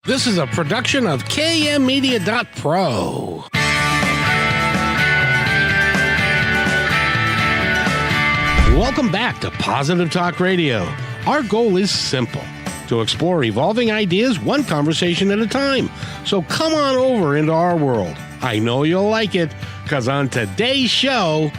This is a production of kmmedia.pro. Welcome back to Positive Talk Radio. Our goal is simple: to explore evolving ideas one conversation at a time. So come on over into our world. I know you'll like it, because on today's show,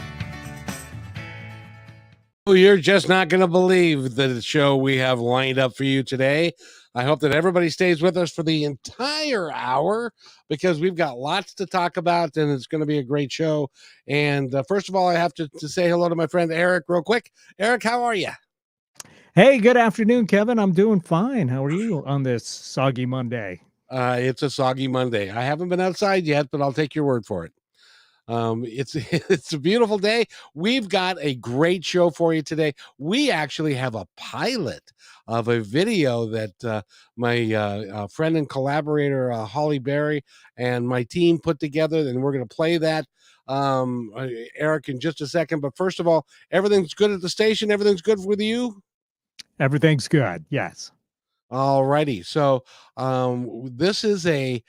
you're just not going to believe the show we have lined up for you today. I hope that everybody stays with us for the entire hour, because we've got lots to talk about, and it's going to be a great show. And first of all, I have to say hello to my friend Eric real quick. Eric, how are you? Hey, good afternoon, Kevin. I'm doing fine. How are you on this soggy Monday? It's a soggy Monday. I haven't been outside yet, but I'll take your word for it. It's a beautiful day. We've got a great show for you today. We actually have a pilot of a video that my friend and collaborator Holly Berry and my team put together, and we're going to play that, Eric, in just a second. But first of all, everything's good at the station. Everything's good with you. Everything's good. Yes. All righty. So this is a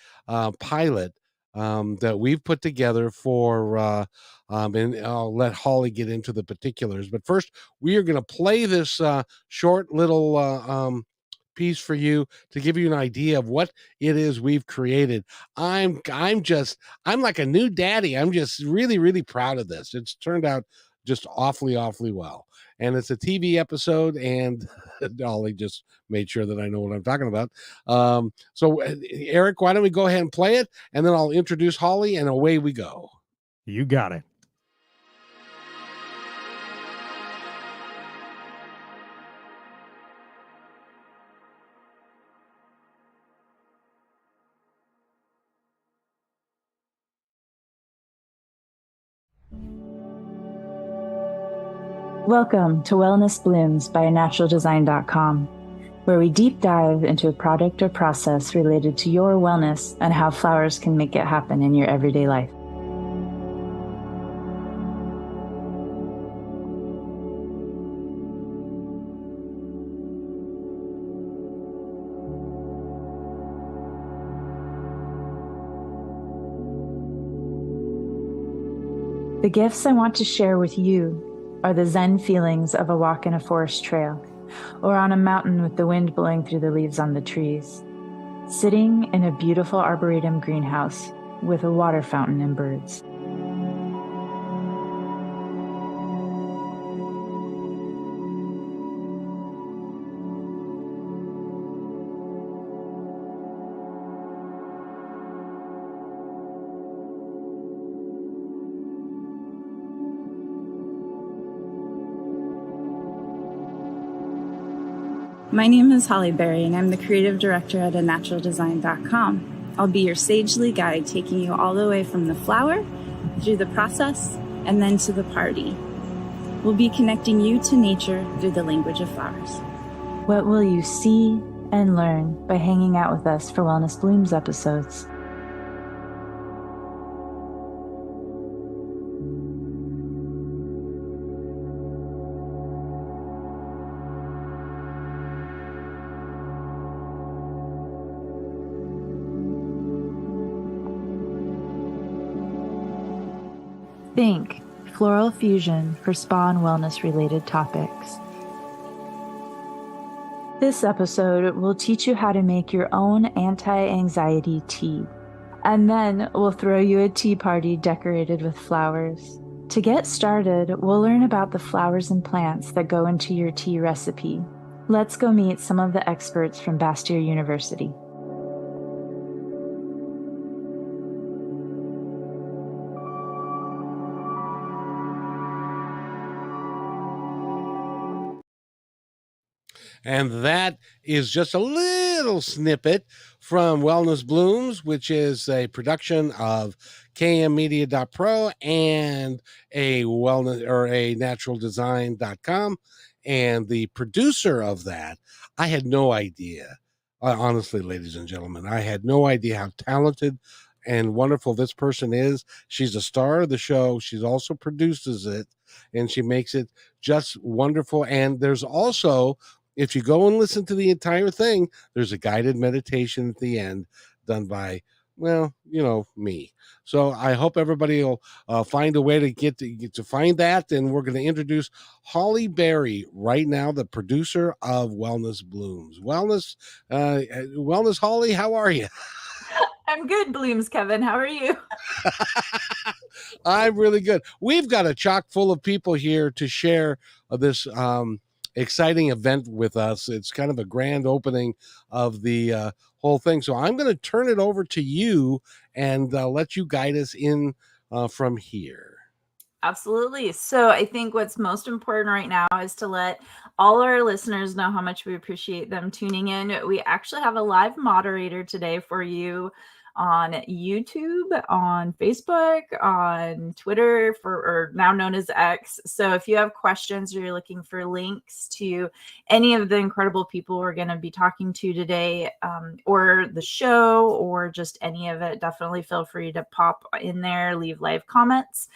pilot that we've put together for, and I'll let Holly get into the particulars. But first, we are going to play this short little piece for you to give you an idea of what it is we've created. I'm like a new daddy. I'm just really, really proud of this. It's turned out just awfully well. And it's a TV episode, and Ollie just made sure that I know what I'm talking about. So, Eric, why don't we go ahead and play it, and then I'll introduce Holly, and away we go. You got it. Welcome to Wellness Blooms by naturaldesign.com, where we deep dive into a product or process related to your wellness and how flowers can make it happen in your everyday life. The gifts I want to share with you are the Zen feelings of a walk in a forest trail, or on a mountain with the wind blowing through the leaves on the trees, sitting in a beautiful arboretum greenhouse with a water fountain and birds. My name is Holly Berry, and I'm the creative director at naturaldesign.com. I'll be your sagely guide, taking you all the way from the flower, through the process, and then to the party. We'll be connecting you to nature through the language of flowers. What will you see and learn by hanging out with us for Wellness Blooms episodes? Think floral fusion for spa and wellness related topics. This episode will teach you how to make your own anti-anxiety tea. And then we'll throw you a tea party decorated with flowers. To get started, we'll learn about the flowers and plants that go into your tea recipe. Let's go meet some of the experts from Bastyr University. And that is just a little snippet from Wellness Blooms, which is a production of kmmedia.pro and a wellness or a naturaldesign.com. And the producer of that, I had no idea. Honestly, ladies and gentlemen, I had no idea how talented and wonderful this person is. She's a star of the show. She also produces it, and she makes it just wonderful. And there's also if you go and listen to the entire thing, there's a guided meditation at the end done by, well, me. So I hope everybody will find a way to get to find that. And we're going to introduce Holly Berry right now, the producer of Wellness Blooms. Wellness, Holly, how are you? I'm good, Blooms, Kevin. How are you? I'm really good. We've got a chock full of people here to share this exciting event with us. It's kind of a grand opening of the whole thing. So I'm going to turn it over to you and let you guide us in from here. Absolutely. So I think what's most important right now is to let all our listeners know how much we appreciate them tuning in. We actually have a live moderator today for you on YouTube, on Facebook, on Twitter, or now known as X. So if you have questions or you're looking for links to any of the incredible people we're going to be talking to today, or the show, or just any of it, definitely feel free to pop in there, leave live comments,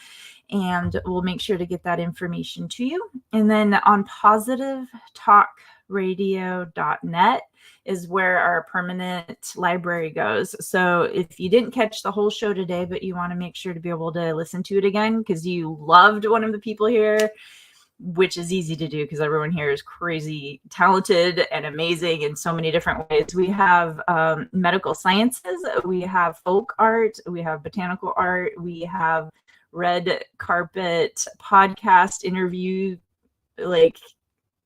and we'll make sure to get that information to you. And then on positivetalkradio.net is where our permanent library goes. So if you didn't catch the whole show today, but you want to make sure to be able to listen to it again because you loved one of the people here, which is easy to do because everyone here is crazy talented and amazing in so many different ways. We have medical sciences, we have folk art, we have botanical art, we have red carpet podcast interview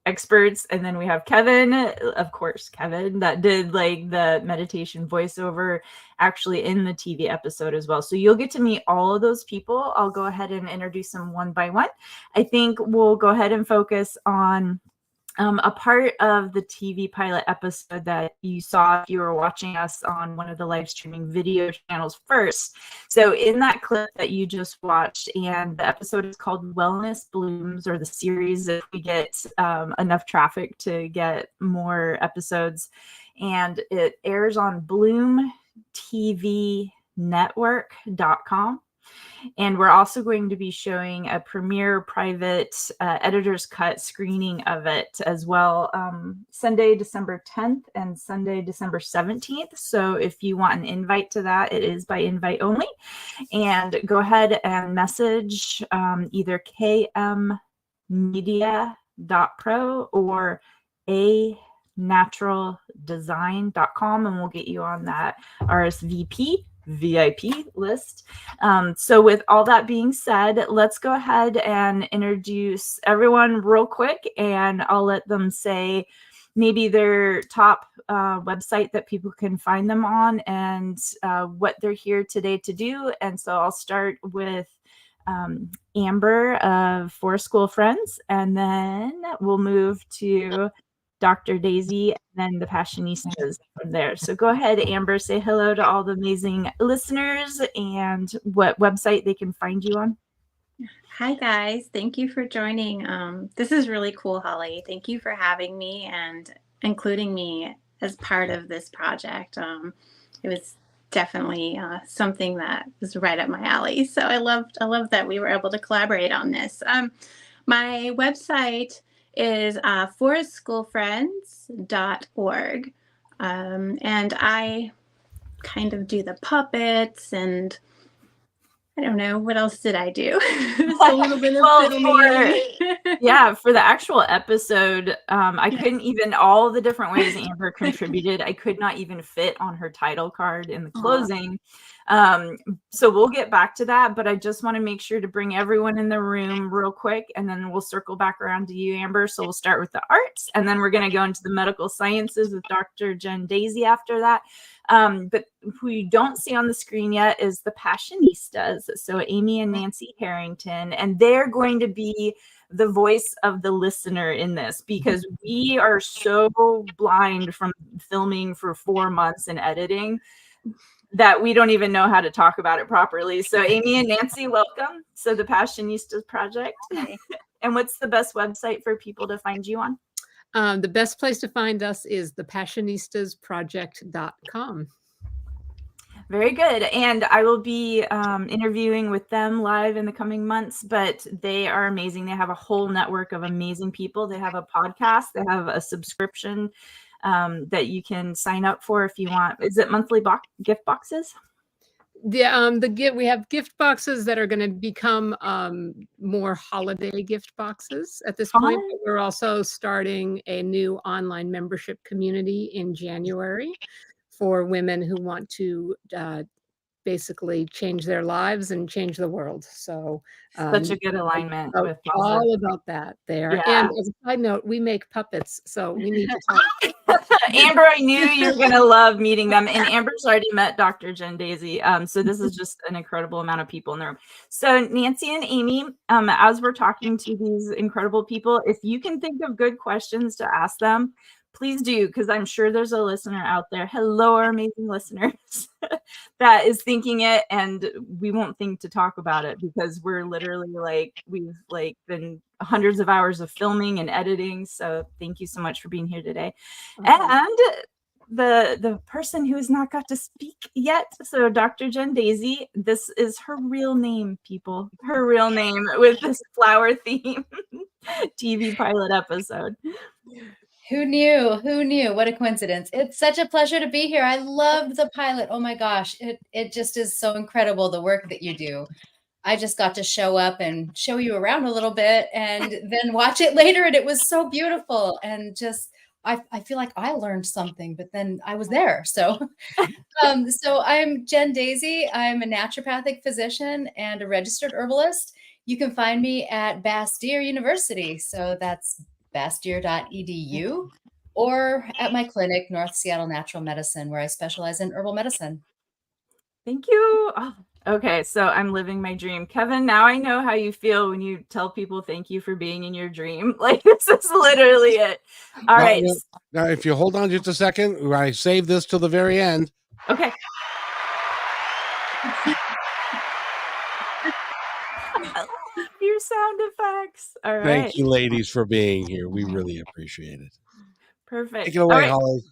experts, and then we have Kevin, of course, Kevin that did the meditation voiceover actually in the TV episode as well. So you'll get to meet all of those people. I'll go ahead and introduce them one by one. I think we'll go ahead and focus on a part of the TV pilot episode that you saw if you were watching us on one of the live streaming video channels first. So in that clip that you just watched, and the episode is called Wellness Blooms, or the series if we get enough traffic to get more episodes, and it airs on bloomtvnetwork.com. And we're also going to be showing a premiere private editor's cut screening of it as well, Sunday, December 10th and Sunday, December 17th. So if you want an invite to that, it is by invite only. And go ahead and message either kmmedia.pro or anaturaldesign.com, and we'll get you on that RSVP VIP list. So with all that being said, let's go ahead and introduce everyone real quick, and I'll let them say maybe their top website that people can find them on, and what they're here today to do. And so I'll start with Amber of Forest School Friends, and then we'll move to Dr. Daisy, and then the Passionistas from there. So go ahead, Amber, say hello to all the amazing listeners and what website they can find you on. Hi, guys. Thank you for joining. This is really cool, Holly. Thank you for having me and including me as part of this project. It was definitely something that was right up my alley. So I loved that we were able to collaborate on this. My website is forestschoolfriends.org. And I kind of do the puppets, and I don't know, what else did I do? A little bit of for the actual episode, I couldn't even, all the different ways Amber contributed, I could not even fit on her title card in the closing. So we'll get back to that, but I just want to make sure to bring everyone in the room real quick, and then we'll circle back around to you, Amber. So we'll start with the arts, and then we're going to go into the medical sciences with Dr. Jen Daisy after that. But who you don't see on the screen yet is the Passionistas. So Amy and Nancy Harrington, and they're going to be the voice of the listener in this, because we are so blind from filming for 4 months and editing that we don't even know how to talk about it properly. So Amy and Nancy, welcome. So the Passionistas Project. And what's the best website for people to find you on? The best place to find us is thepassionistasproject.com. Very good. And I will be interviewing with them live in the coming months, but they are amazing. They have a whole network of amazing people. They have a podcast. They have a subscription that you can sign up for if you want. Is it monthly gift boxes? We have gift boxes that are going to become more holiday gift boxes at this point. But we're also starting a new online membership community in January for women who want to basically change their lives and change the world. So such a good alignment with all about that there. Yeah. And as a side note, we make puppets, so we need to talk. Amber, I knew you were gonna love meeting them, and Amber's already met Dr. Jen Daisy. So this is just an incredible amount of people in the room. So Nancy and Amy, as we're talking to these incredible people, if you can think of good questions to ask them, please do, because I'm sure there's a listener out there. Hello, our amazing listeners that is thinking it, and we won't think to talk about it because we're literally we've been hundreds of hours of filming and editing. So thank you so much for being here today. And the person who has not got to speak yet, so Dr. Jen Daisy, this is her real name, people. Her real name with this flower theme TV pilot episode. Who knew? Who knew? What a coincidence. It's such a pleasure to be here. I loved the pilot. Oh my gosh. It just is so incredible, the work that you do. I just got to show up and show you around a little bit and then watch it later. And it was so beautiful. And just, I feel like I learned something, but then I was there. So, so I'm Jen Daisy. I'm a naturopathic physician and a registered herbalist. You can find me at Bastyr University. So that's bastyr.edu, or at my clinic, North Seattle Natural Medicine, where I specialize in herbal medicine. Thank you. Oh, okay, so I'm living my dream. Kevin, now I know how you feel when you tell people thank you for being in your dream. Like, this is literally it. All right. Now, if you hold on just a second, I save this till the very end. Okay. Your sound effects. All right. Thank you, ladies, for being here. We really appreciate it. Perfect. Take it away, Holly.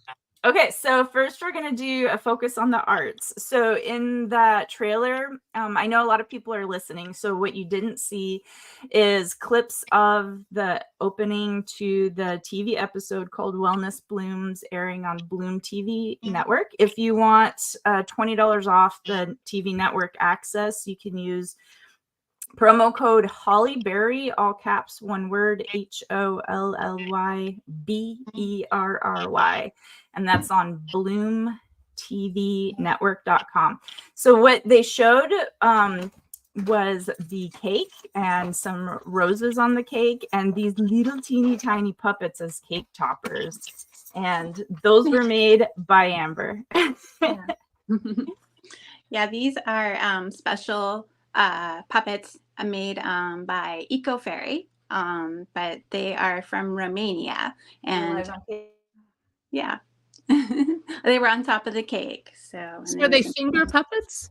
Okay, so first we're going to do a focus on the arts. So in that trailer, I know a lot of people are listening. So what you didn't see is clips of the opening to the TV episode called Wellness Blooms, airing on Bloom TV Network. If you want $20 off the TV network access, you can use promo code Hollyberry, all caps, one word, HOLLYBERRY. And that's on bloomtvnetwork.com. So what they showed was the cake and some roses on the cake and these little teeny tiny puppets as cake toppers. And those were made by Amber. Yeah, these are special puppets made by Eco Fairy, but they are from Romania, and yeah, they were on top of the cake. So are they finger puppets?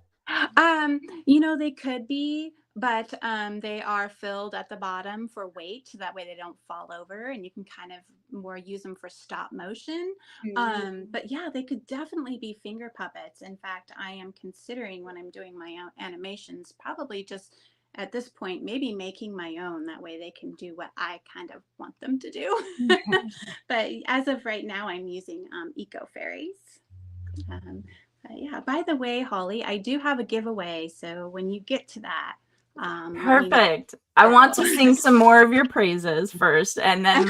They could be, but they are filled at the bottom for weight, so that way they don't fall over, and you can kind of more use them for stop motion. But yeah, they could definitely be finger puppets. In fact, I am considering, when I'm doing my own animations, probably just at this point maybe making my own, that way they can do what I kind of want them to do. But as of right now, I'm using Eco Fairies. Yeah, by the way, Holly, I do have a giveaway, so when you get to that, perfect. I want to sing some more of your praises first, and then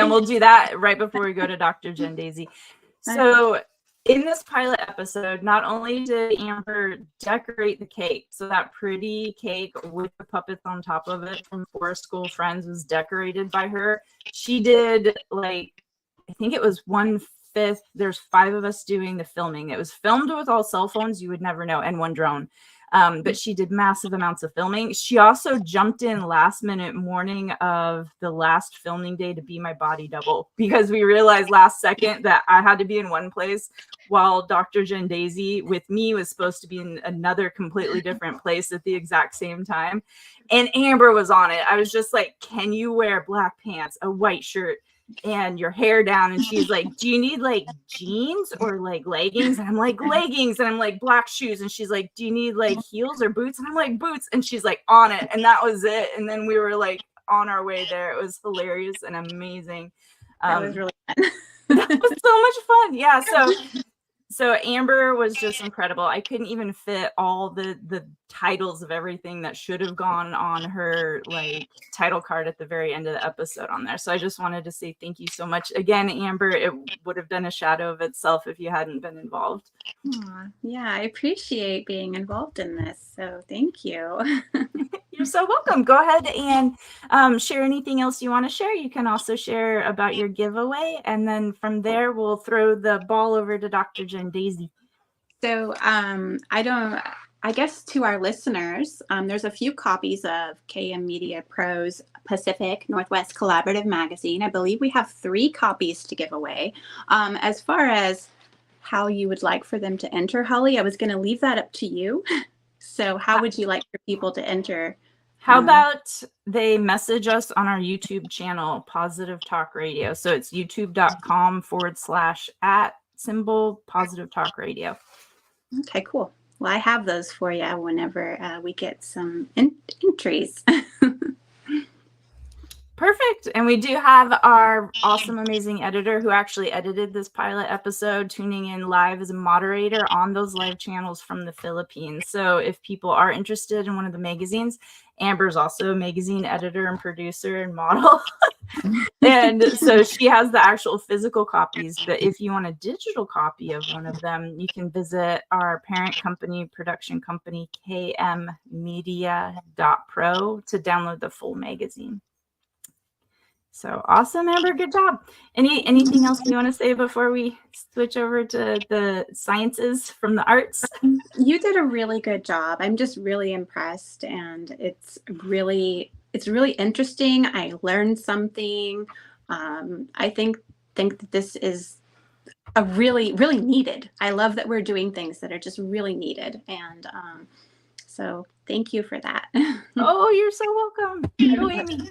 we'll do that right before we go to Dr. Jen Daisy. So in this pilot episode, not only did Amber decorate the cake, so that pretty cake with the puppets on top of it from Forest School Friends was decorated by her. She did, I think it was 1/5. There's 5 of us doing the filming. It was filmed with all cell phones, you would never know, and 1 drone. But she did massive amounts of filming. She also jumped in last minute morning of the last filming day to be my body double, because we realized last second that I had to be in one place while Dr. Jen Daisy with me was supposed to be in another completely different place at the exact same time. And Amber was on it. I was just like, can you wear black pants, a white shirt, and your hair down. And she's like, do you need like jeans or like leggings? And I'm like, leggings. And I'm like, black shoes. And she's like, do you need like heels or boots? And I'm like, boots. And she's like, on it. And that was it. And then we were like on our way there. It was hilarious and amazing. That was really fun. That was so much fun. Yeah. So Amber was just incredible. I couldn't even fit all the titles of everything that should have gone on her like title card at the very end of the episode on there. So I just wanted to say thank you so much again, Amber. It would have done a shadow of itself if you hadn't been involved. Aw, yeah, I appreciate being involved in this. So thank you. You're so welcome. Go ahead and share anything else you want to share. You can also share about your giveaway. And then from there, we'll throw the ball over to Dr. Jen Daisy. So I guess to our listeners, there's a few copies of KM Media Pro's Pacific Northwest Collaborative Magazine. I believe we have 3 copies to give away. As far as how you would like for them to enter, Holly, I was going to leave that up to you. So how would you like for people to enter? How about they message us on our YouTube channel, Positive Talk Radio. So it's youtube.com/@symbol Positive Talk Radio. Okay, cool. Well, I have those for you whenever we get some entries. Perfect. And we do have our awesome, amazing editor who actually edited this pilot episode, tuning in live as a moderator on those live channels from the Philippines. So if people are interested in one of the magazines, Amber's also a magazine editor and producer and model. And so she has the actual physical copies. But if you want a digital copy of one of them, you can visit our parent company, production company, kmmedia.pro, to download the full magazine. So awesome, Amber. Good job. Anything else you want to say before we switch over to the sciences from the arts? You did a really good job. I'm just really impressed, and it's really interesting. I learned something. I think that this is a really needed. I love that we're doing things that are just really needed, and so thank you for that. Oh, you're so welcome. Go, Amy.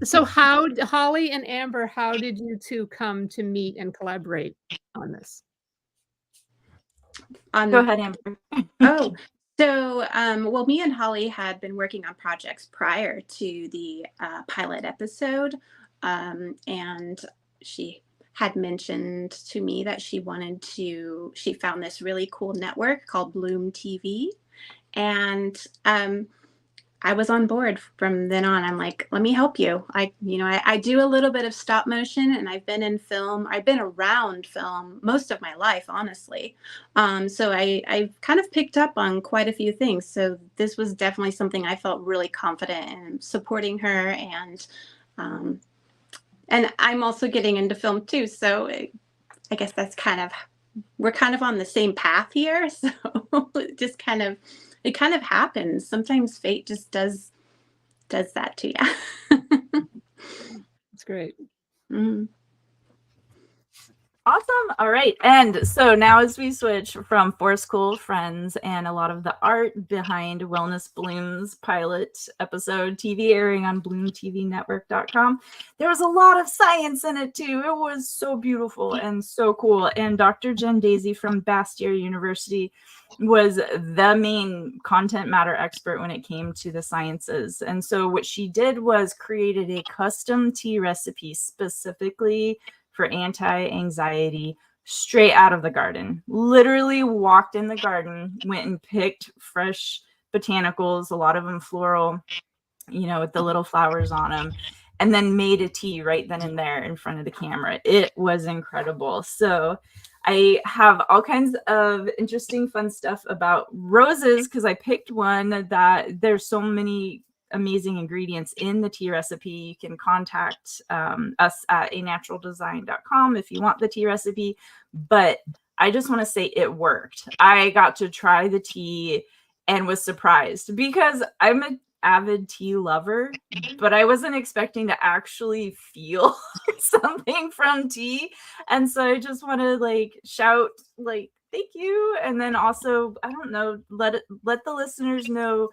So Holly and Amber, how did you two come to meet and collaborate on this? Go ahead, Amber. So well, me and Holly had been working on projects prior to the pilot episode, and she had mentioned to me that she found this really cool network called Bloom TV, and I was on board from then on. I'm like, let me help you. I do a little bit of stop motion, and I've been in film. I've been around film most of my life, honestly. So I kind of picked up on quite a few things. So this was definitely something I felt really confident in supporting her. And I'm also getting into film too. So I guess we're kind of on the same path here. So it just kind of happens. Sometimes fate just does that to you. That's great. Mm-hmm. Awesome. All right. And so now as we switch from Four School Friends and a lot of the art behind Wellness Bloom's pilot episode, TV airing on bloomtvnetwork.com, there was a lot of science in it too. It was so beautiful and so cool. And Dr. Jen Daisy from Bastyr University was the main content matter expert when it came to the sciences. And so what she did was created a custom tea recipe specifically for anti-anxiety, straight out of the garden. Literally walked in the garden, went and picked fresh botanicals, a lot of them floral, with the little flowers on them, and then made a tea right then and there in front of the camera. It was incredible. So I have all kinds of interesting, fun stuff about roses because I picked one that there's so many amazing ingredients in the tea recipe. You can contact us at anaturaldesign.com if you want the tea recipe, but I just want to say it worked. I got to try the tea and was surprised because I'm an avid tea lover, but I wasn't expecting to actually feel something from tea. And so I just want to shout thank you, and then also, I don't know, let the listeners know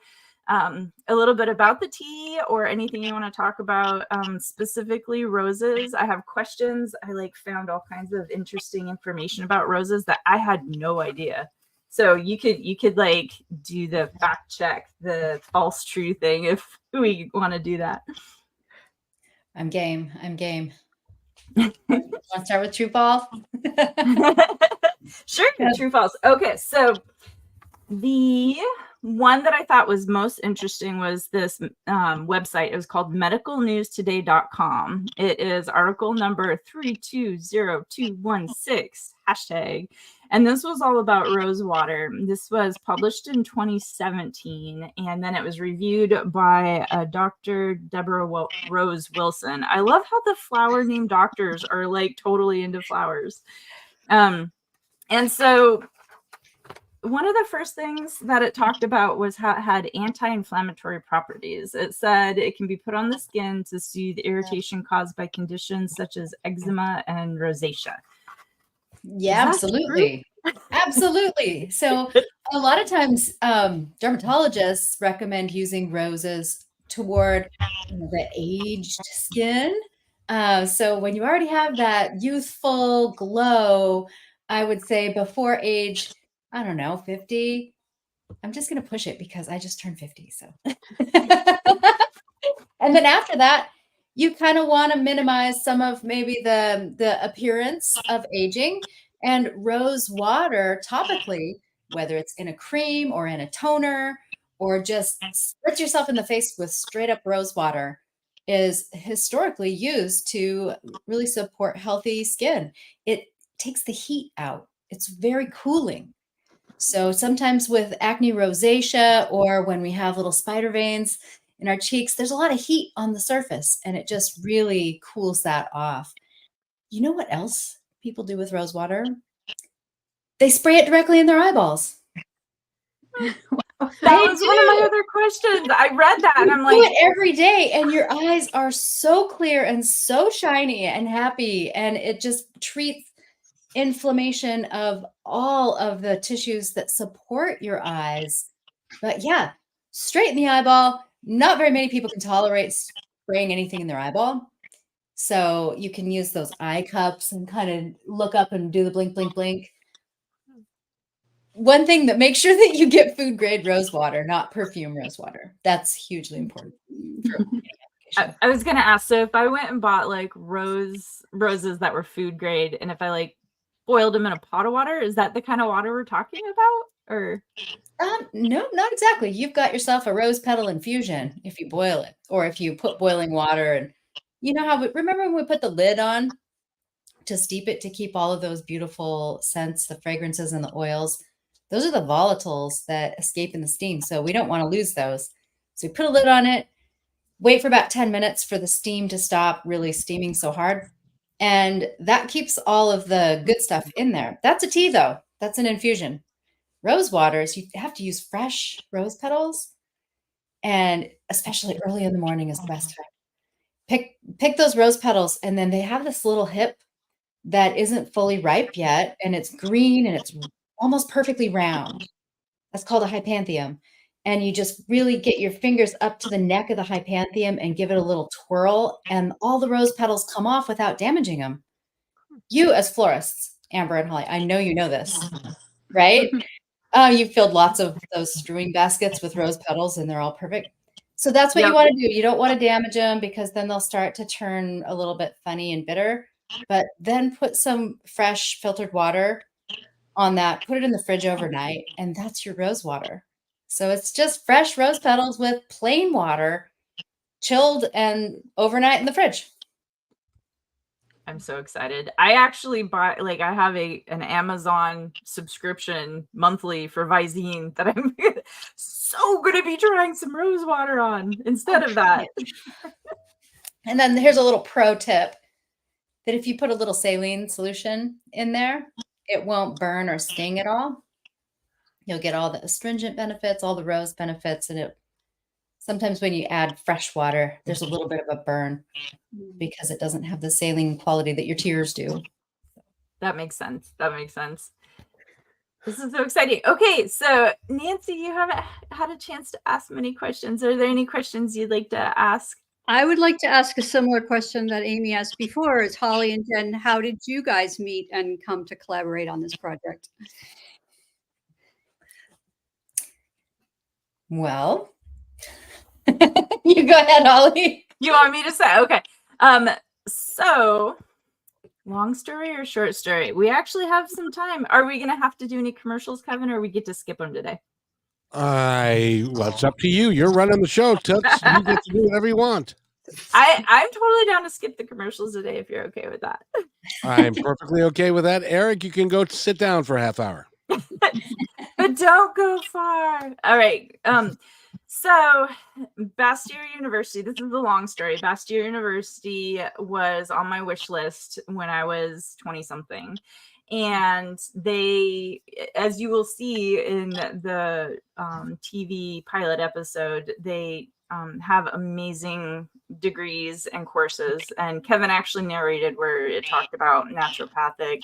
a little bit about the tea or anything you want to talk about, specifically roses. I have questions. I found all kinds of interesting information about roses that I had no idea. So you could do the fact check, the false true thing if we want to do that. I'm game. Want to start with true false? Sure, true false. Okay, so the one that I thought was most interesting was this website. It was called medicalnewstoday.com. It is article number 320216 hashtag. And this was all about rose water. This was published in 2017. And then it was reviewed by Dr. Deborah Rose Wilson. I love how the flower named doctors are totally into flowers. And so one of the first things that it talked about was how it had anti-inflammatory properties. It said it can be put on the skin to soothe irritation caused by conditions such as eczema and rosacea. Yeah, absolutely. Absolutely. So a lot of times dermatologists recommend using roses toward the aged skin. So when you already have that youthful glow, I would say before age, I don't know, 50. I'm just going to push it because I just turned 50. So, and then after that, you kind of want to minimize some of maybe the appearance of aging, and rose water topically, whether it's in a cream or in a toner, or just spritz yourself in the face with straight up rose water, is historically used to really support healthy skin. It takes the heat out. It's very cooling. So sometimes with acne rosacea, or when we have little spider veins in our cheeks, there's a lot of heat on the surface, and it just really cools that off. You know what else people do with rose water? They spray it directly in their eyeballs. That was one of my other questions. I read that and I'm do it every day, and your eyes are so clear and so shiny and happy, and it just treats inflammation of all of the tissues that support your eyes. But yeah, straight in the eyeball. Not very many people can tolerate spraying anything in their eyeball. So you can use those eye cups and kind of look up and do the blink, blink, blink. One thing, that make sure that you get food grade rose water, not perfume rose water. That's hugely important. I was going to ask, so if I went and bought roses that were food grade, and if I boiled them in a pot of water, is that the kind of water we're talking about? Or no, not exactly. You've got yourself a rose petal infusion if you boil it, or if you put boiling water. And you know how remember when we put the lid on to steep it, to keep all of those beautiful scents, the fragrances and the oils? Those are the volatiles that escape in the steam. So we don't want to lose those. So we put a lid on it, wait for about 10 minutes for the steam to stop really steaming so hard. And that keeps all of the good stuff in there. That's a tea, though. That's an infusion. Rose waters, you have to use fresh rose petals, and especially early in the morning is the best time. Pick those rose petals, and then they have this little hip that isn't fully ripe yet, and it's green and it's almost perfectly round. That's called a hypanthium. And you just really get your fingers up to the neck of the hypanthium and give it a little twirl, and all the rose petals come off without damaging them. You, as florists, Amber and Holly, I know you know this, right? You've filled lots of those strewing baskets with rose petals, and they're all perfect. So that's what you want to do. You don't want to damage them, because then they'll start to turn a little bit funny and bitter. But then put some fresh filtered water on that, put it in the fridge overnight, and that's your rose water. So it's just fresh rose petals with plain water, chilled and overnight in the fridge. I'm so excited. I actually buy, I have an Amazon subscription monthly for Visine that I'm so going to be trying some rose water on instead of that. And then here's a little pro tip, that if you put a little saline solution in there, it won't burn or sting at all. You'll get all the astringent benefits, all the rose benefits, and sometimes when you add fresh water, there's a little bit of a burn because it doesn't have the saline quality that your tears do. That makes sense. That makes sense. This is so exciting. Okay, so Nancy, you haven't had a chance to ask many questions. Are there any questions you'd like to ask? I would like to ask a similar question that Amy asked before. Is Holly and Jen, how did you guys meet and come to collaborate on this project? Well, you go ahead, Holly. You want me to say? Okay. So long story or short story? We actually have some time. Are we going to have to do any commercials, Kevin, or we get to skip them today? Well, it's up to you. You're running the show, Toots. You get to do whatever you want. I'm totally down to skip the commercials today if you're okay with that. I'm perfectly okay with that. Eric, you can go sit down for a half hour. But don't go far. All right. So Bastyr University, this is a long story. Bastyr University was on my wish list when I was 20 something. And they, as you will see in the TV pilot episode, they have amazing degrees and courses. And Kevin actually narrated where it talked about naturopathic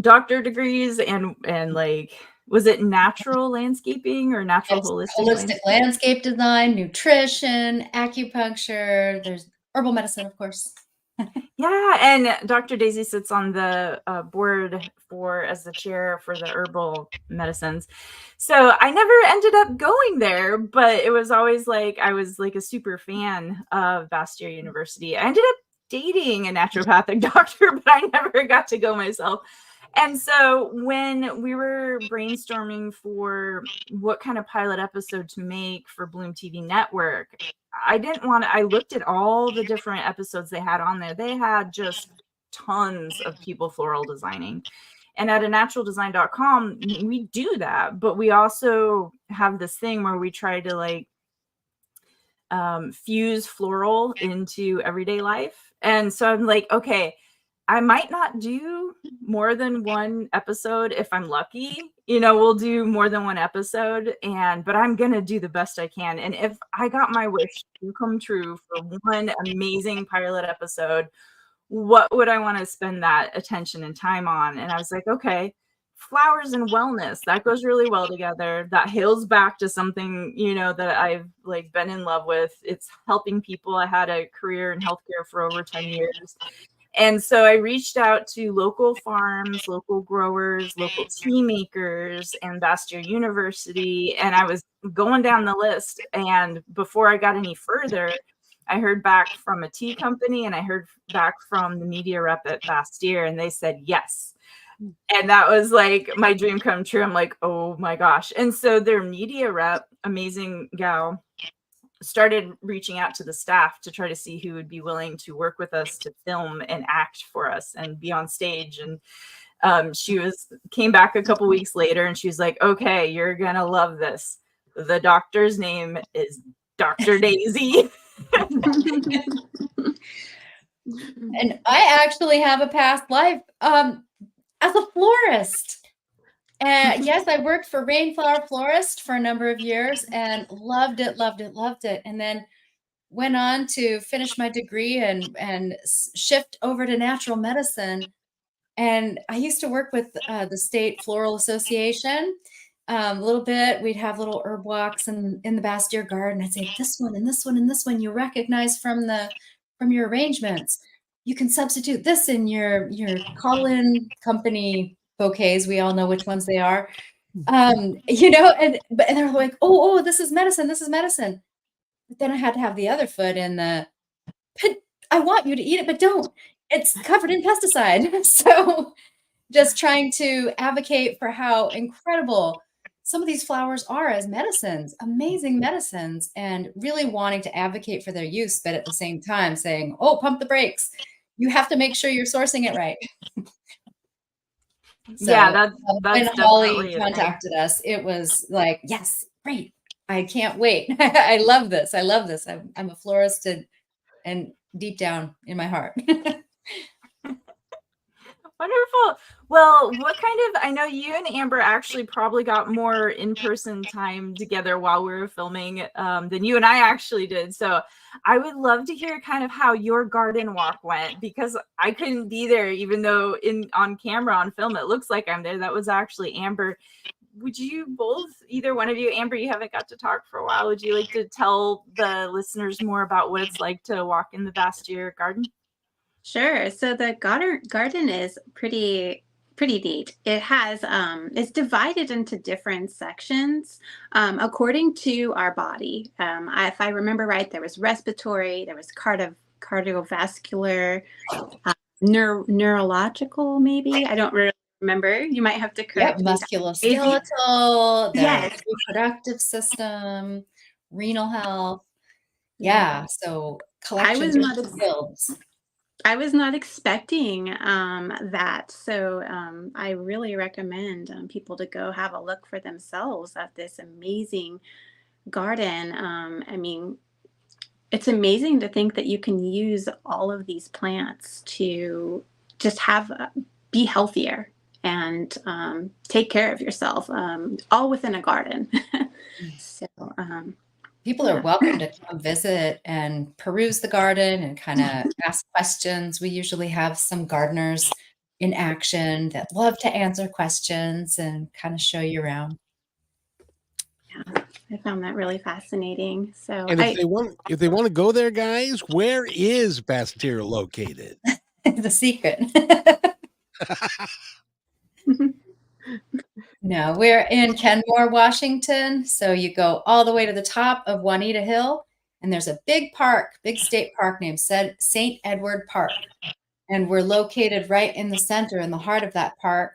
doctor degrees and like, was it natural landscaping or natural holistic landscape design, nutrition, acupuncture, there's herbal medicine, of course. Yeah, and Dr. Daisy sits on the board as the chair for the herbal medicines. So I never ended up going there, but it was always like I was like a super fan of Bastyr University. I ended up dating a naturopathic doctor, but I never got to go myself. And so when we were brainstorming for what kind of pilot episode to make for Bloom TV Network, I looked at all the different episodes they had on there. They had just tons of people floral designing. And at naturaldesign.com, we do that, but we also have this thing where we try to like fuse floral into everyday life. And so I'm like, okay, I might not do more than one episode if I'm lucky. You know, we'll do more than one episode, but I'm going to do the best I can. And if I got my wish to come true for one amazing pilot episode, what would I want to spend that attention and time on? And I was like, okay, flowers and wellness, that goes really well together. That hails back to something, you know, that I've like been in love with. It's helping people. I had a career in healthcare for over 10 years. And so I reached out to local farms, local growers, local tea makers, and Bastyr University. And I was going down the list. And before I got any further, I heard back from a tea company and I heard back from the media rep at Bastyr, and they said yes. And that was like my dream come true. I'm like, oh my gosh. And so their media rep, amazing gal, started reaching out to the staff to try to see who would be willing to work with us to film and act for us and be on stage. And she came back a couple weeks later and she was like, okay, you're going to love this. The doctor's name is Dr. Daisy. And I actually have a past life as a florist. And yes, I worked for Rainflower Florist for a number of years and loved it. And then went on to finish my degree and shift over to natural medicine. And I used to work with the State Floral Association a little bit. We'd have little herb walks in the Bastyr garden. I'd say this one and this one and this one you recognize from your arrangements. You can substitute this in your call-in company bouquets. We all know which ones they are. You know, and they're like, oh, this is medicine. But then I had to have the other foot in the, I want you to eat it, but don't. It's covered in pesticide. So just trying to advocate for how incredible some of these flowers are as medicines, amazing medicines, and really wanting to advocate for their use, but at the same time saying, oh, pump the brakes. You have to make sure you're sourcing it right. So yeah, that's when Holly contacted us, it was like, yes, great. I can't wait. I love this. I'm a florist and deep down in my heart. Wonderful. Well, what kind of, I know you and Amber actually probably got more in-person time together while we were filming than you and I actually did. So I would love to hear kind of how your garden walk went, because I couldn't be there, even though on camera, on film, it looks like I'm there. That was actually Amber. Would you both, either one of you, Amber, you haven't got to talk for a while. Would you like to tell the listeners more about what it's like to walk in the Bastyr garden? Sure. So the garden is pretty neat. It has it's divided into different sections according to our body. If I remember right, there was respiratory, there was cardiovascular, neurological, maybe. I don't really remember. You might have to correct me. Musculoskeletal, the Yes. reproductive system, renal health. Yeah, so I was collections not of skills. I was not expecting that. So I really recommend people to go have a look for themselves at this amazing garden. I mean, it's amazing to think that you can use all of these plants to just be healthier and take care of yourself, all within a garden. So People are welcome to come visit and peruse the garden and kind of ask questions. We usually have some gardeners in action that love to answer questions and kind of show you around. yeah, I found that really fascinating. So And if they want to go there, guys, where is Bastyr located? The secret. No, we're in Kenmore, Washington. So you go all the way to the top of Juanita Hill, and there's a big park, big state park named St. Edward Park. And we're located right in the center, in the heart of that park.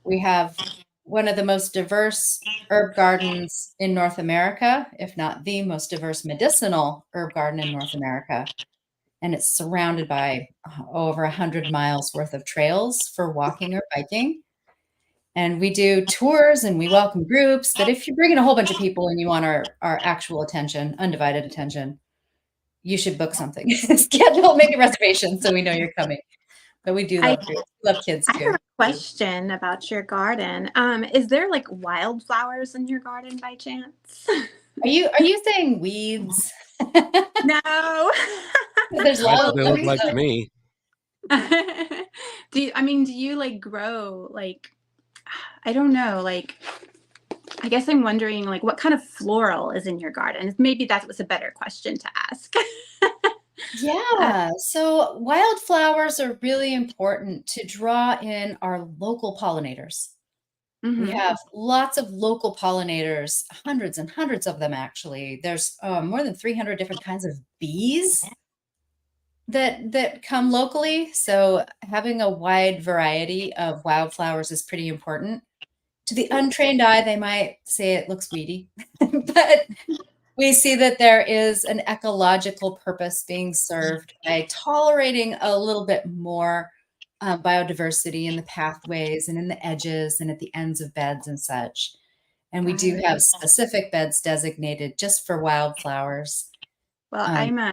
We have one of the most diverse herb gardens in North America, if not the most diverse medicinal herb garden in North America. And it's surrounded by over 100 miles worth of trails for walking or biking. And we do tours and we welcome groups. But if you're bringing a whole bunch of people and you want our actual attention, undivided attention, you should book something. Schedule, make a reservation so we know you're coming. But we do love groups. We love kids I too. have a question about your garden. Is there like wildflowers in your garden by chance? Are you saying weeds? No. There's That's lots what they of look like to me. Do you like grow like, I don't know, like, I guess I'm wondering like what kind of floral is in your garden? Maybe that was a better question to ask. Yeah, so wildflowers are really important to draw in our local pollinators. We have lots of local pollinators, hundreds and hundreds of them actually. There's more than 300 different kinds of bees that come locally. So having a wide variety of wildflowers is pretty important. To the untrained eye, they might say it looks weedy, but we see that there is an ecological purpose being served by tolerating a little bit more biodiversity in the pathways and in the edges and at the ends of beds and such. And we do have specific beds designated just for wildflowers. Well, I'm a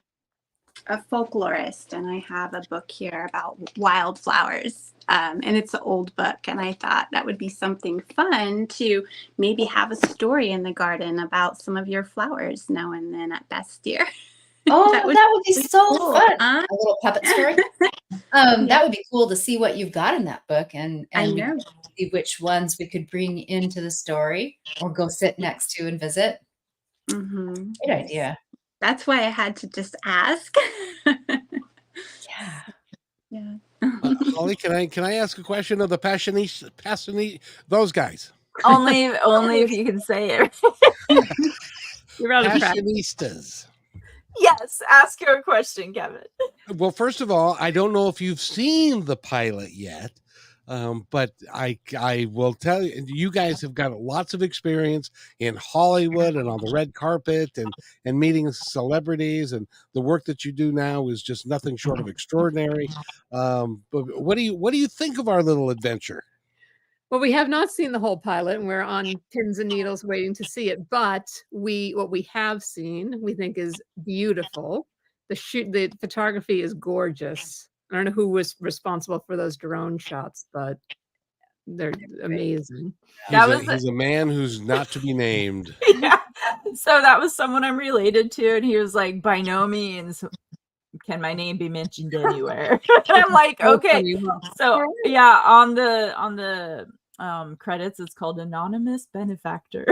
folklorist and I have a book here about wildflowers. And it's an old book. And I thought that would be something fun to maybe have a story in the garden about some of your flowers now and then at Bastyr. Oh, that would be so cool, fun. huh? A little puppet story. That would be cool to see what you've got in that book and we could see which ones we could bring into the story or go sit next to and visit. Great idea. That's why I had to just ask. Yeah. Holly, can I ask a question of the passionate those guys? Only if you can say it. You're rather Passionistas. Yes, ask your question, Kevin. Well, first of all, I don't know if you've seen the pilot yet, but I will tell you, you guys have got lots of experience in Hollywood and on the red carpet and meeting celebrities, and the work that you do now is just nothing short of extraordinary. But what do you think of our little adventure? Well, we have not seen the whole pilot, and we're on pins and needles waiting to see it. But what we have seen, we think is beautiful. The photography is gorgeous. I don't know who was responsible for those drone shots, but they're amazing. He's a man who's not to be named. Yeah. So that was someone I'm related to, and he was like, by no means can my name be mentioned anywhere. And I'm like, okay. So yeah, on the credits, it's called Anonymous Benefactor.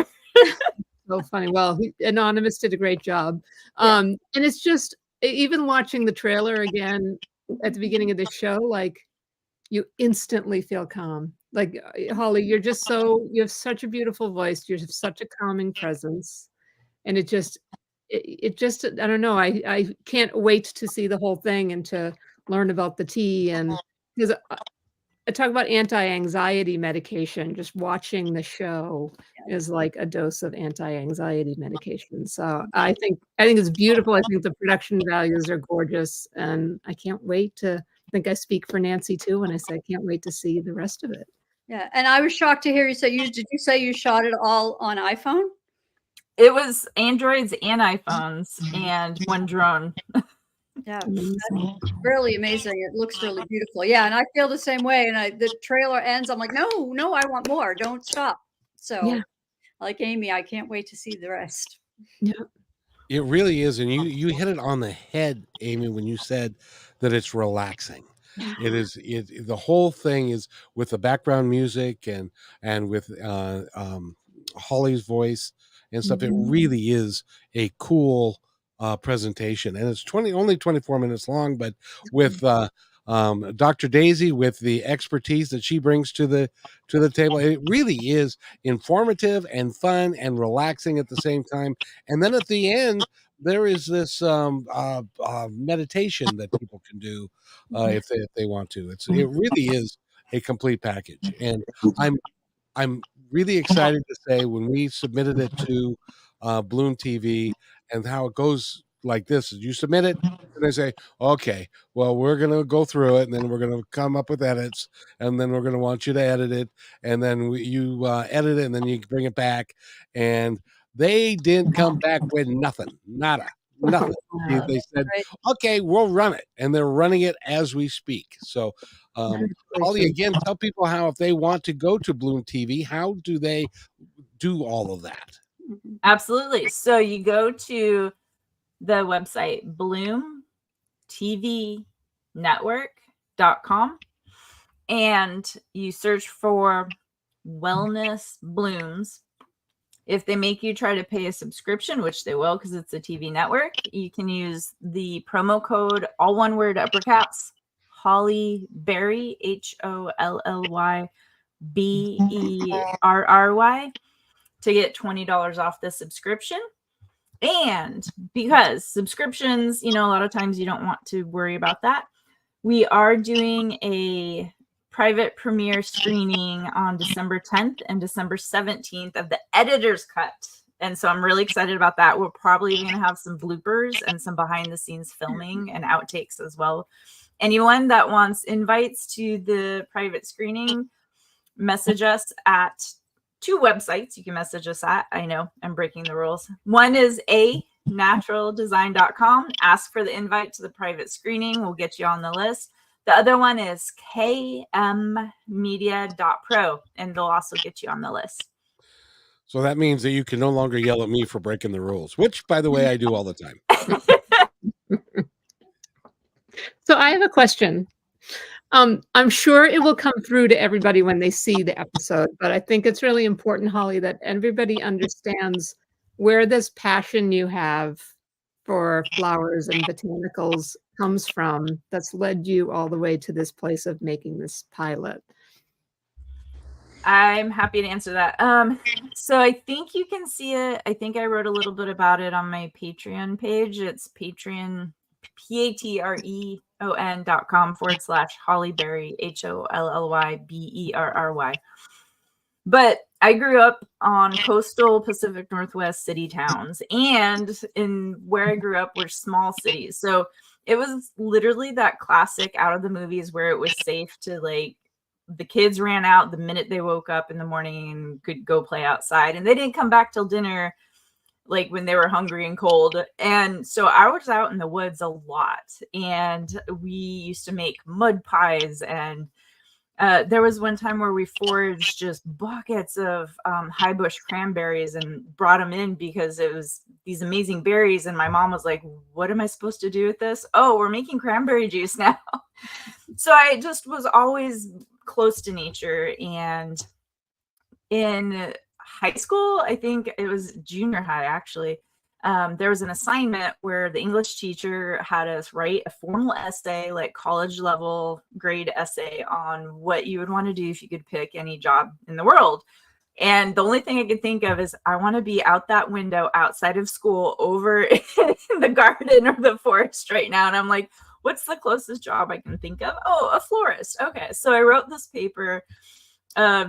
So funny. Well, Anonymous did a great job. And it's just, even watching the trailer again at the beginning of the show, like, you instantly feel calm. Like, Holly, you have such a beautiful voice. You have such a calming presence. And it just, I don't know. I can't wait to see the whole thing and to learn about the tea. And because I talk about anti-anxiety medication, just watching the show is like a dose of anti-anxiety medication. So I think it's beautiful. I think the production values are gorgeous, and I can't wait to, I think I speak for Nancy too when I say I can't wait to see the rest of it. Yeah, and I was shocked to hear you say did you say you shot it all on iPhone? It was Androids and iPhones and one drone. Yeah, that's really amazing. It looks really beautiful. Yeah, and I feel the same way. And the trailer ends. I'm like, no, I want more. Don't stop. So, like Amy, I can't wait to see the rest. Yeah, it really is, and you hit it on the head, Amy, when you said that it's relaxing. It is. The whole thing is with the background music and with Holly's voice and stuff. It really is a cool presentation, and it's only 24 minutes long, but with Dr. Daisy, with the expertise that she brings to the table, it really is informative and fun and relaxing at the same time. And then at the end, there is this meditation that people can do if they want to. It really is a complete package, and I'm really excited to say when we submitted it to Bloom TV, and how it goes like this is you submit it and they say, okay, well, we're going to go through it, and then we're going to come up with edits, and then we're going to want you to edit it, and then you edit it, and then you bring it back. And they didn't come back with nothing, nothing. They said, okay, we'll run it, and they're running it as we speak. So Holly, again, tell people how, if they want to go to Bloom TV, how do they do all of that? Absolutely. So you go to the website bloomtvnetwork.com, and you search for Wellness Blooms. If they make you try to pay a subscription, which they will because it's a TV network, you can use the promo code, all one word, upper caps, Holly Berry, HOLLYBERRY, to get $20 off the subscription. And because subscriptions, a lot of times you don't want to worry about that, we are doing a private premiere screening on December 10th and December 17th of the editor's cut. And so I'm really excited about that. We're probably going to have some bloopers and some behind the scenes filming and outtakes as well. Anyone that wants invites to the private screening, message us at 2 websites you can message us at. I know I'm breaking the rules. One is naturaldesign.com. Ask for the invite to the private screening. We'll get you on the list. The other one is kmmedia.pro, and they'll also get you on the list. So that means that you can no longer yell at me for breaking the rules, which, by the way, I do all the time. So I have a question. I'm sure it will come through to everybody when they see the episode, but I think it's really important, Holly, that everybody understands where this passion you have for flowers and botanicals comes from that's led you all the way to this place of making this pilot. I'm happy to answer that. So I think you can see it. I think I wrote a little bit about it on my Patreon page. It's Patreon, patreon.com/Hollyberry, HOLLYBERRY. But I grew up on coastal Pacific Northwest city towns, and in where I grew up were small cities. So it was literally that classic out of the movies where it was safe to, like, the kids ran out the minute they woke up in the morning and could go play outside, and they didn't come back till dinner. like when they were hungry and cold. And so I was out in the woods a lot, and we used to make mud pies. And there was one time where we foraged just buckets of high bush cranberries and brought them in because it was these amazing berries. And my mom was like, what am I supposed to do with this? Oh, we're making cranberry juice now. So I just was always close to nature. And in high school, I think it was junior high actually, there was an assignment where the English teacher had us write a formal essay, like college level grade essay, on what you would want to do if you could pick any job in the world. And the only thing I could think of is I want to be out that window outside of school over in the garden or the forest right now. And I'm like, what's the closest job I can think of? Oh, a florist. Okay. So I wrote this paper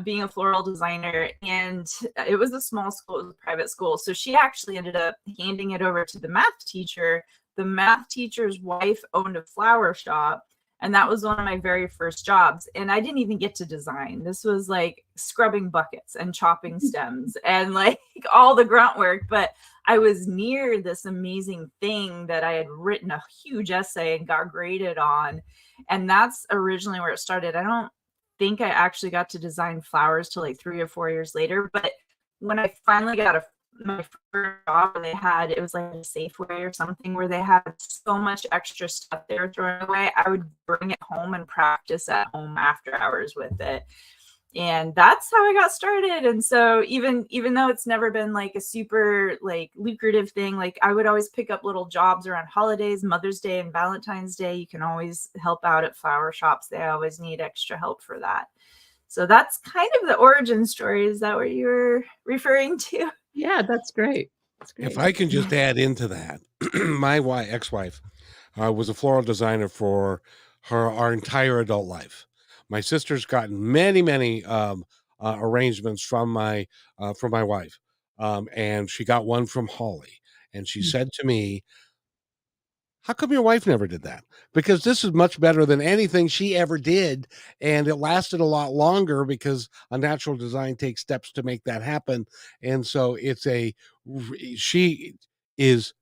being a floral designer, and it was a small school, it was a private school. So she actually ended up handing it over to the math teacher. The math teacher's wife owned a flower shop, and that was one of my very first jobs. And I didn't even get to design. This was like scrubbing buckets and chopping stems and like all the grunt work. But I was near this amazing thing that I had written a huge essay and got graded on. And that's originally where it started. I don't think I actually got to design flowers till like 3 or 4 years later. But when I finally got my first job, they had, it was like a Safeway or something, where they had so much extra stuff they were throwing away. I would bring it home and practice at home after hours with it. And that's how I got started. And so even though it's never been like a super like lucrative thing, like I would always pick up little jobs around holidays, Mother's Day and Valentine's Day. You can always help out at flower shops. They always need extra help for that. So that's kind of the origin story. Is that what you were referring to? Yeah, that's great. That's great. If I can just add into that, my ex-wife was a floral designer for our entire adult life. My sister's gotten many arrangements from my wife, and she got one from Holly. And she said to me, how come your wife never did that? Because this is much better than anything she ever did. And it lasted a lot longer because a natural design takes steps to make that happen. And so she is,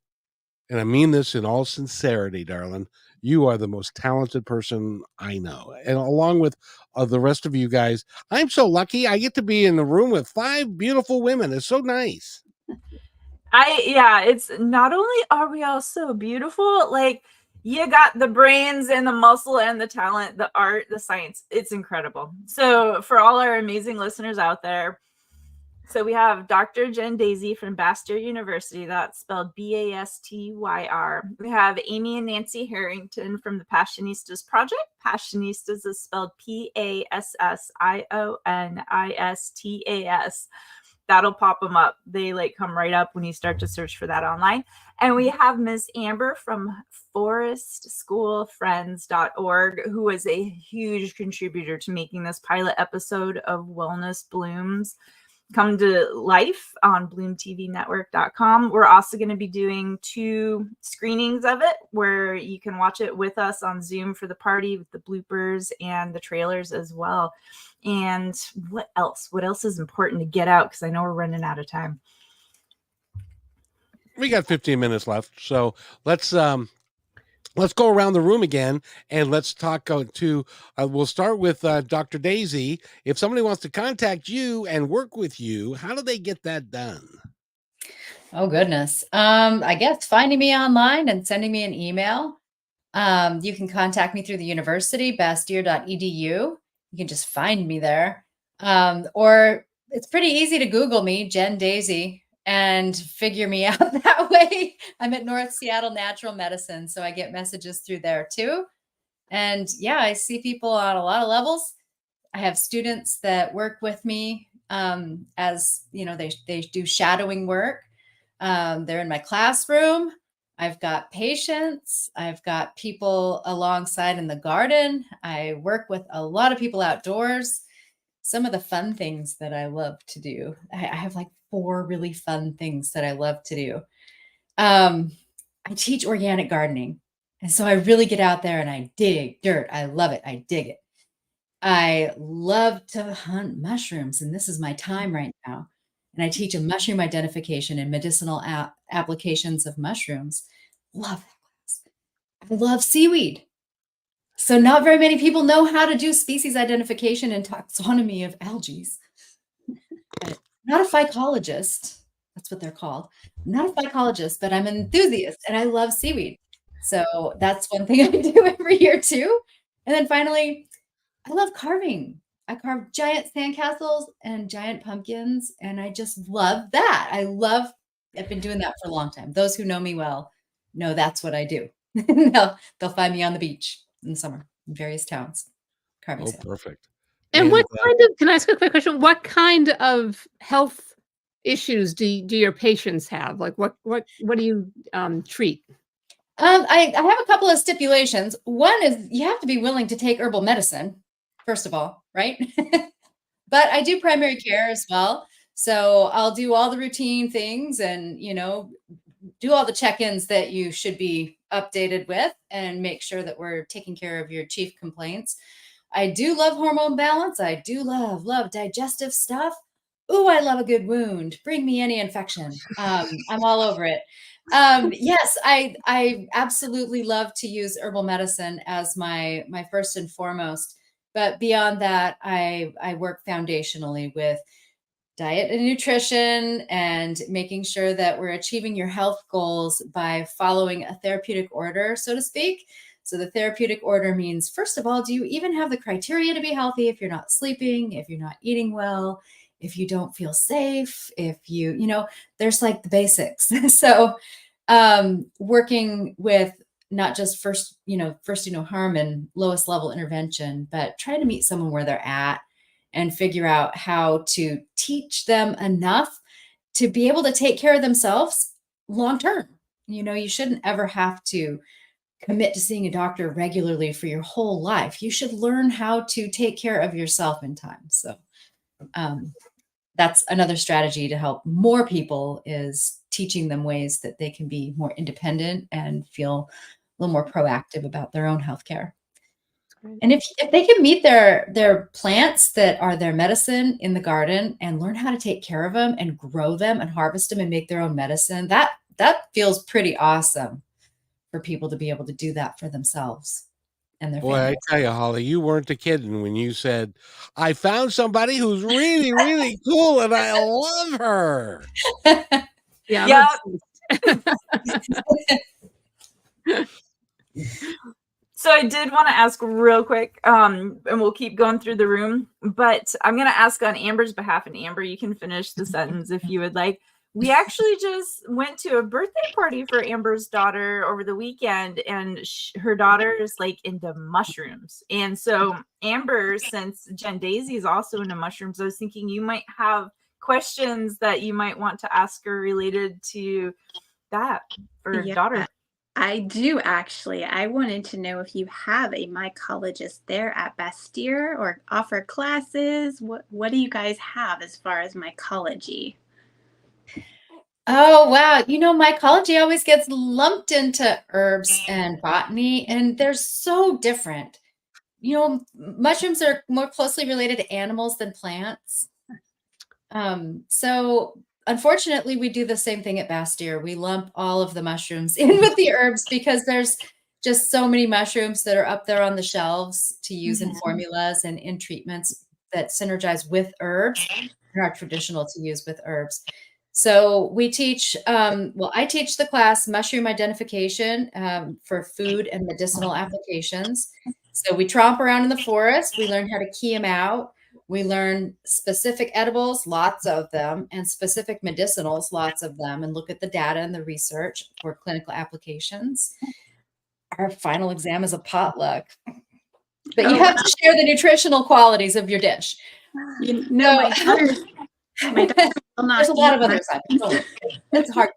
and I mean this in all sincerity, darling, you are the most talented person I know. And along with the rest of you guys, I'm so lucky I get to be in the room with 5 beautiful women. It's so nice. It's not only are we all so beautiful, like you got the brains and the muscle and the talent, the art, the science. It's incredible. So for all our amazing listeners out there, so we have Dr. Jen Daisy from Bastyr University. That's spelled Bastyr. We have Amy and Nancy Harrington from the Passionistas Project. Passionistas is spelled Passionistas. That'll pop them up. They like come right up when you start to search for that online. And we have Miss Amber from forestschoolfriends.org, who is a huge contributor to making this pilot episode of Wellness Blooms come to life on bloomtvnetwork.com. We're also going to be doing 2 screenings of it where you can watch it with us on Zoom for the party with the bloopers and the trailers as well. And what else? What else is important to get out? Because I know we're running out of time. We got 15 minutes left. So let's go around the room again and let's talk to, we'll start with Dr. Daisy. If somebody wants to contact you and work with you, how do they get that done? Oh, goodness. I guess finding me online and sending me an email. You can contact me through the university, bastyr.edu. You can just find me there. Or it's pretty easy to Google me, Jen Daisy, and figure me out that way. I'm at North Seattle Natural Medicine, so I get messages through there too. And yeah, I see people on a lot of levels. I have students that work with me as, you know, they do shadowing work. They're in my classroom. I've got patients. I've got people alongside in the garden. I work with a lot of people outdoors. Some of the fun things that I love to do. I have like 4 really fun things that I love to do. I teach organic gardening. And so I really get out there and I dig dirt. I love it. I dig it. I love to hunt mushrooms. And this is my time right now. and I teach a mushroom identification and medicinal applications of mushrooms. Love that class. I love seaweed. So not very many people know how to do species identification and taxonomy of algae. Not a phycologist. That's what they're called. I'm not a phycologist, but I'm an enthusiast and I love seaweed. So that's one thing I do every year too. And then finally, I love carving. I carve giant sandcastles and giant pumpkins, and I just love that. I've been doing that for a long time. Those who know me well know that's what I do. They'll find me on the beach in the summer in various towns carving. Oh, perfect. And what kind of, can I ask a quick question? What kind of health issues do your patients have? Like what do you treat? I have a couple of stipulations. One is you have to be willing to take herbal medicine, first of all, right? But I do primary care as well. So I'll do all the routine things and, do all the check-ins that you should be updated with and make sure that we're taking care of your chief complaints. I do love hormone balance. I do love digestive stuff. Ooh, I love a good wound. Bring me any infection. I'm all over it. Yes, I absolutely love to use herbal medicine as my first and foremost. But beyond that, I work foundationally with diet and nutrition and making sure that we're achieving your health goals by following a therapeutic order, so to speak. So the therapeutic order means, first of all, do you even have the criteria to be healthy if you're not sleeping, if you're not eating well, if you don't feel safe, if there's like the basics. So working with not just first harm and lowest level intervention, but trying to meet someone where they're at and figure out how to teach them enough to be able to take care of themselves long term. You shouldn't ever have to commit to seeing a doctor regularly for your whole life. You should learn how to take care of yourself in time. So that's another strategy to help more people, is teaching them ways that they can be more independent and feel a little more proactive about their own healthcare. And if they can meet their plants that are their medicine in the garden and learn how to take care of them and grow them and harvest them and make their own medicine, that feels pretty awesome for people to be able to do that for themselves and their Boy, families. I tell you, Holly, you weren't kidding when you said, I found somebody who's really, really cool and I love her. Yeah. So I did want to ask real quick, and we'll keep going through the room, but I'm going to ask on Amber's behalf, and Amber, you can finish the sentence if you would like. We actually just went to a birthday party for Amber's daughter over the weekend, and her daughter is like into mushrooms. And so Amber, since Jen Daisy is also into mushrooms, I was thinking you might have questions that you might want to ask her related to that for her daughter. I do actually. I wanted to know if you have a mycologist there at Bastyr or offer classes. What do you guys have as far as mycology? Oh, wow. Mycology always gets lumped into herbs and botany, and they're so different. Mushrooms are more closely related to animals than plants. So unfortunately, we do the same thing at Bastyr. We lump all of the mushrooms in with the herbs because there's just so many mushrooms that are up there on the shelves to use in formulas and in treatments that synergize with herbs and are traditional to use with herbs. So we teach, I teach the class mushroom identification for food and medicinal applications. So we tromp around in the forest. We learn how to key them out. We learn specific edibles, lots of them, and specific medicinals, lots of them, and look at the data and the research for clinical applications. Our final exam is a potluck, but you have to share the nutritional qualities of your dish. My daughter there's a lot of other sides. It's hardcore.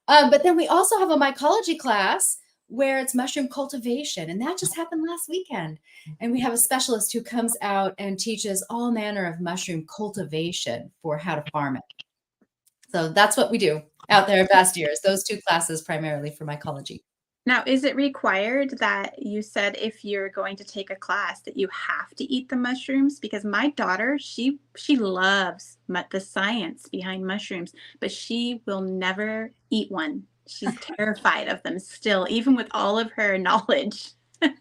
But then we also have a mycology class where it's mushroom cultivation, and that just happened last weekend. And we have a specialist who comes out and teaches all manner of mushroom cultivation for how to farm it. So that's what we do out there at Bastyr, those two classes primarily for mycology. Now, is it required that you said if you're going to take a class that you have to eat the mushrooms? Because my daughter, she loves the science behind mushrooms, but she will never eat one. She's terrified of them still, even with all of her knowledge. You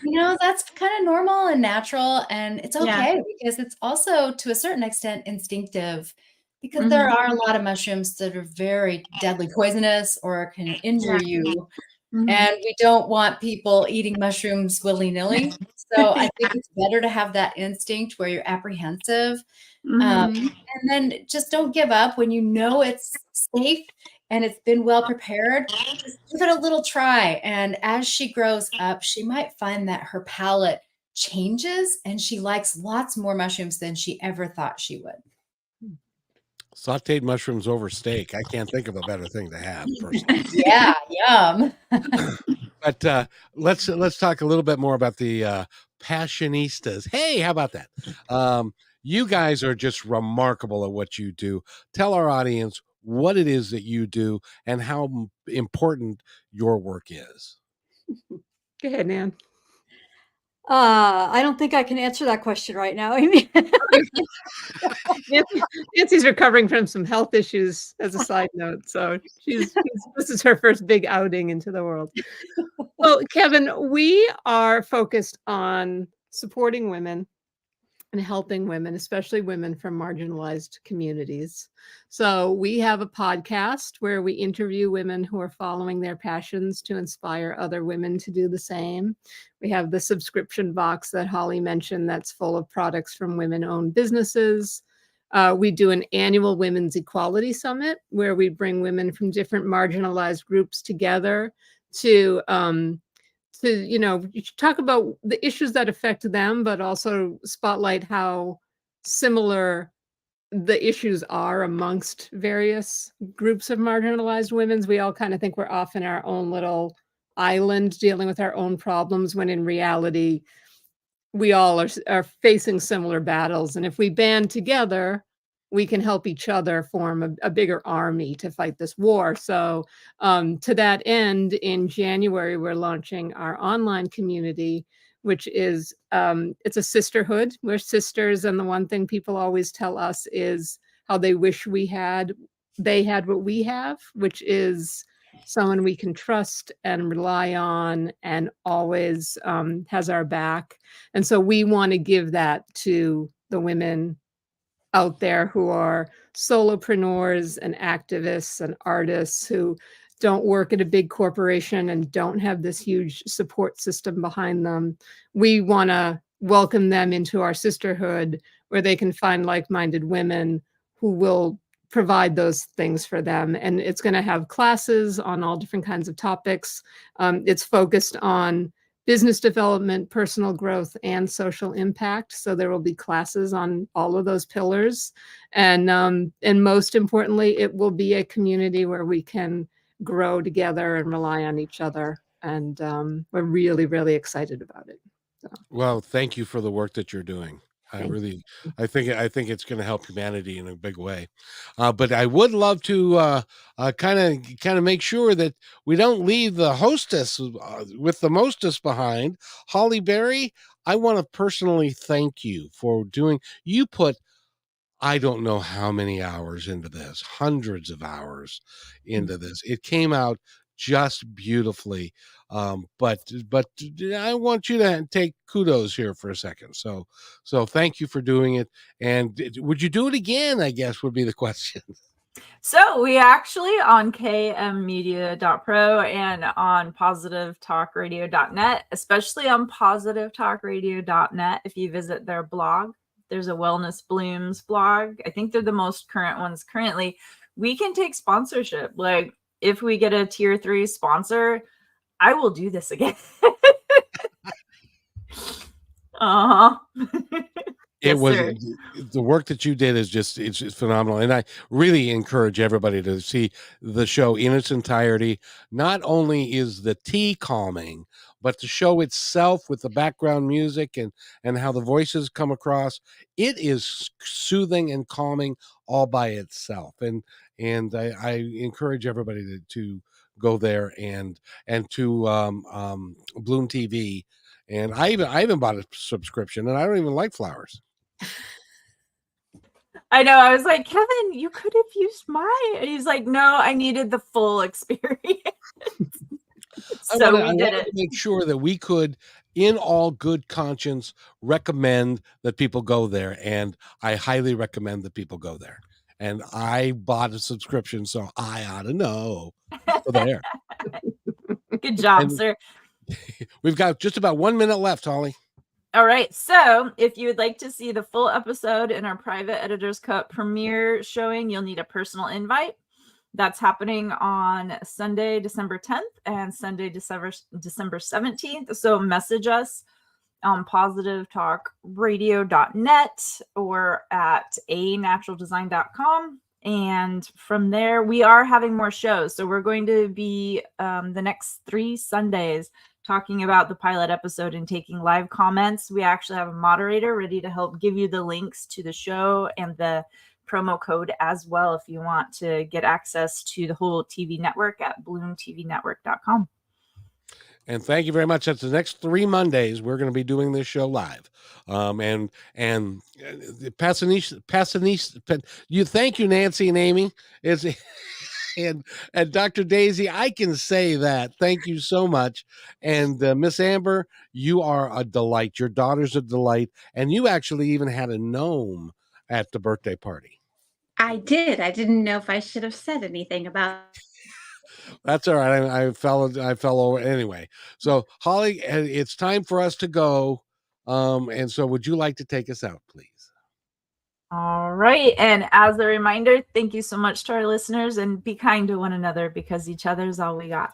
know, that's kind of normal and natural, and it's Yeah. okay because it's also, to a certain extent, instinctive, because there Mhm. are a lot of mushrooms that are very deadly poisonous or can injure Yeah. you, Mhm. and we don't want people eating mushrooms willy-nilly. So I think it's better to have that instinct where you're apprehensive, Mhm. and then just don't give up when you know it's safe and it's been well prepared. Just give it a little try. And as she grows up, she might find that her palate changes and she likes lots more mushrooms than she ever thought she would. Sauteed mushrooms over steak. I can't think of a better thing to have personally. Yeah, yum. But let's talk a little bit more about the Passionistas. Hey, how about that? You guys are just remarkable at what you do. Tell our audience what it is that you do and how important your work is. Go ahead, Nan. I don't think I can answer that question right now, Amy. Nancy's recovering from some health issues as a side note, so this is her first big outing into the world. Well, Kevin, we are focused on supporting women and helping women, especially women from marginalized communities. So we have a podcast where we interview women who are following their passions to inspire other women to do the same. We have the subscription box that Holly mentioned that's full of products from women-owned businesses. We do an annual Women's Equality Summit where we bring women from different marginalized groups together to talk about the issues that affect them, but also spotlight how similar the issues are amongst various groups of marginalized women. We all kind of think we're off in our own little island dealing with our own problems, when in reality, we all are facing similar battles. And if we band together, we can help each other form a bigger army to fight this war. So to that end, in January, we're launching our online community, which is, it's a sisterhood. We're sisters. And the one thing people always tell us is how they wish they had what we have, which is someone we can trust and rely on and always has our back. And so we want to give that to the women out there who are solopreneurs and activists and artists who don't work at a big corporation and don't have this huge support system behind them. We want to welcome them into our sisterhood where they can find like-minded women who will provide those things for them. And it's going to have classes on all different kinds of topics. It's focused on business development, personal growth, and social impact. So there will be classes on all of those pillars. And most importantly, it will be a community where we can grow together and rely on each other. And we're really, really excited about it. So. Well, thank you for the work that you're doing. I think it's going to help humanity in a big way. But I would love to kind of make sure that we don't leave the hostess with the mostess behind. Holly Berry, I want to personally thank you for you put, I don't know how many hours into this, hundreds of hours into this. It came out just beautifully. But I want you to take kudos here for a second. So thank you for doing it. And would you do it again, I guess, would be the question. So we actually on kmmedia.pro and on positivetalkradio.net, especially on positivetalkradio.net, if you visit their blog, there's a Wellness Blooms blog. I think they're the most current ones currently. We can take sponsorship. Like if we get a tier 3 sponsor, I will do this again. It was the work that you did is it's just phenomenal. And I really encourage everybody to see the show in its entirety. Not only is the tea calming, but the show itself with the background music and how the voices come across, it is soothing and calming all by itself. And I encourage everybody to go there and to Bloom TV. And I even bought a subscription, and I don't even like flowers. I know. I was like, Kevin, you could have used mine. And he's like, no, I needed the full experience. So I we did wanted it. to make sure that we could, in all good conscience, recommend that people go there. And I highly recommend that people go there. And I bought a subscription, so I ought to know. So there. Good job, And sir. we've got just about 1 minute left, Holly. All right. So if you would like to see the full episode in our private Editor's Cut premiere showing, you'll need a personal invite. That's happening on Sunday, December 10th and Sunday, December 17th. So message us on positivetalkradio.net or at anaturaldesign.com. And from there, we are having more shows. So we're going to be the next 3 Sundays talking about the pilot episode and taking live comments. We actually have a moderator ready to help give you the links to the show and the promo code as well if you want to get access to the whole TV network at bloomtvnetwork.com. And thank you very much. That's the next 3 Mondays. We're going to be doing this show live. And Passionistas, you thank you, Nancy and Amy. It's and Dr. Daisy, I can say that. Thank you so much. And Miss Amber, you are a delight. Your daughter's a delight. And you actually even had a gnome at the birthday party. I did. I didn't know if I should have said anything about. That's all right. I fell over anyway. So Holly, it's time for us to go. And so would you like to take us out, please? All right. And as a reminder, thank you so much to our listeners, and be kind to one another because each other is all we got.